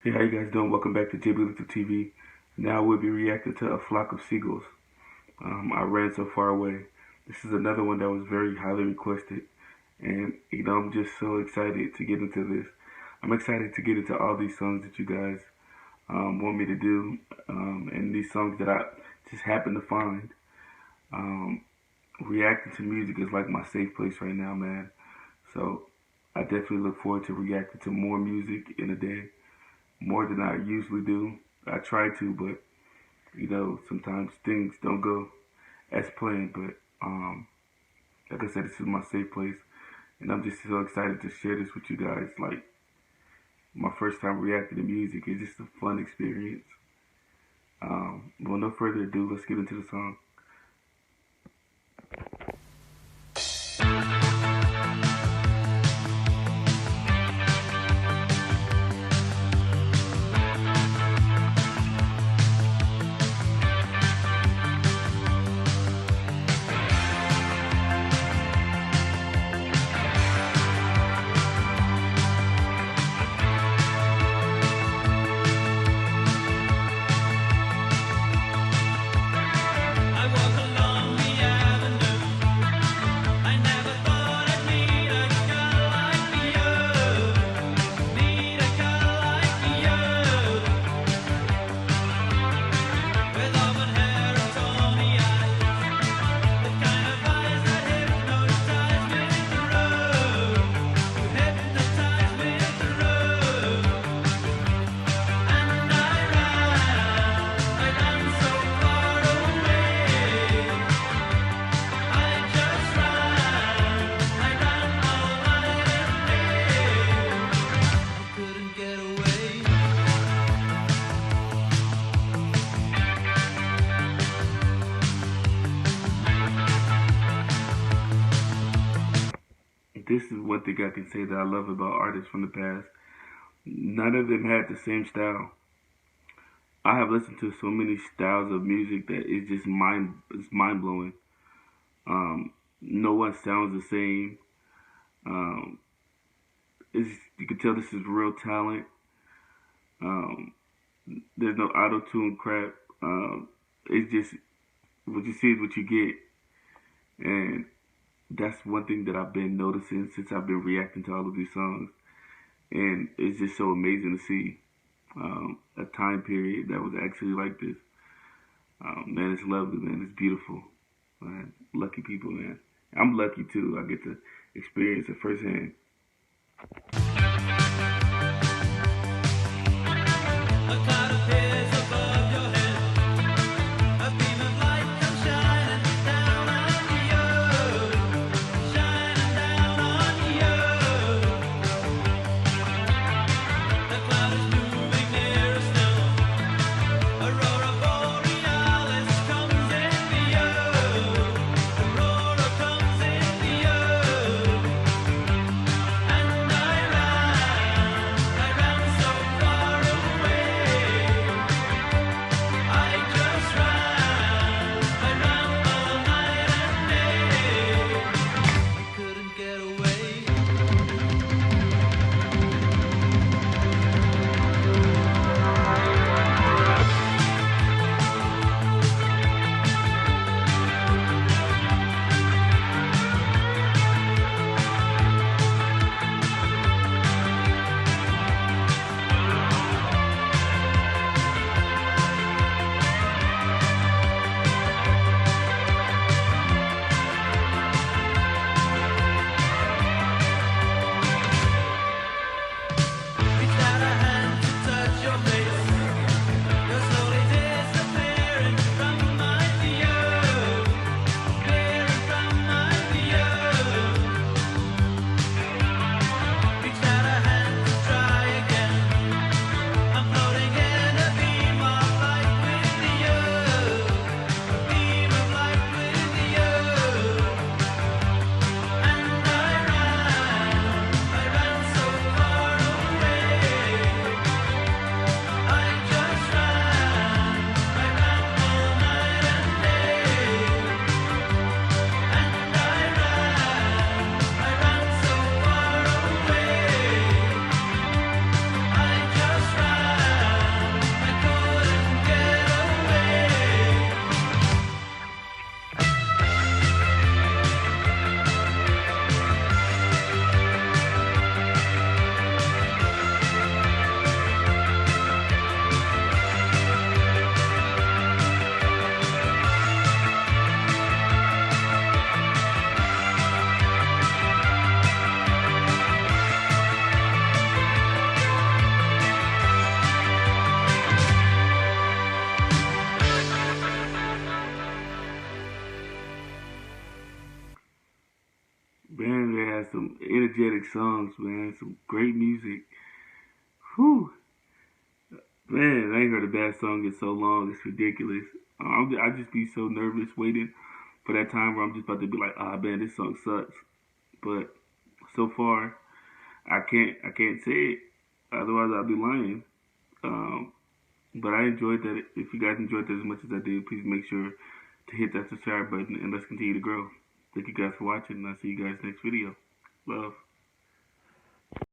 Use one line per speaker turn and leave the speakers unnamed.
Hey, how you guys doing? Welcome back to JB TV. Now we'll be reacting to A Flock of Seagulls. I ran so far away. This is another one that was very highly requested. And, I'm just so excited to get into this. I'm excited to get into all these songs that you guys want me to do. And these songs that I just happen to find. Um, Reacting to music is like my safe place right now, man. So I definitely look forward to reacting to more music in a day, more than I usually do. I try to, but sometimes things don't go as planned. But like I said, this is my safe place, and I'm just so excited to share this with you guys. Like my first time reacting to music is just a fun experience. Well, no further ado, let's get into the song. This is one thing I can say that I love about artists from the past. None of them had the same style. I have listened to so many styles of music that it's mind blowing. No one sounds the same. Um, you can tell this is real talent. Um, there's no auto tune crap. It's just what you see is what you get, and that's one thing that I've been noticing since I've been reacting to all of these songs, and it's just so amazing to see a time period that was actually like this. Man, it's lovely, man. It's beautiful. Man, lucky people, man. I'm lucky too. I get to experience it firsthand. energetic songs, man. Some great music. Whew. Man, I ain't heard a bad song in so long. It's ridiculous. I just be so nervous waiting for that time where I'm just about to be like, ah, man, this song sucks. But so far, I can't say it. Otherwise, I'll be lying. Um, but I enjoyed that. If you guys enjoyed that as much as I did, please make sure to hit that subscribe button and let's continue to grow. Thank you guys for watching, and I'll see you guys next video. Love.